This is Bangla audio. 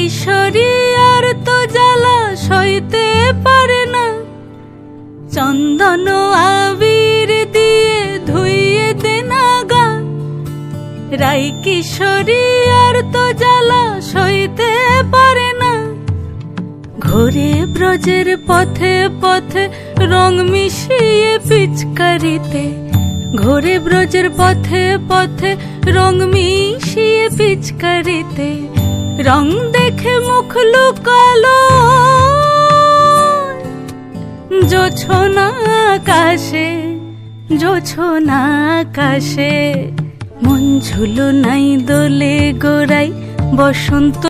কিশোরী আর তো জ্বালা সইতে পারে না, চন্দন আবির দিয়ে ধুইয়ে দে না গা। রাই কিশোরী আর তো জ্বালা সইতে পারে না, ঘোরে ব্রজের পথে পথে রং মিশিয়ে পিচকারিতে, ঘোরে ব্রজের পথে পথে রং মিশিয়ে পিচকারিতে, রং দেখে মুখ লুকালো জোছনা আকাশে, জোছনা আকাশে। মন ঝুলো নাই দোলে গোড়াই বসন্ত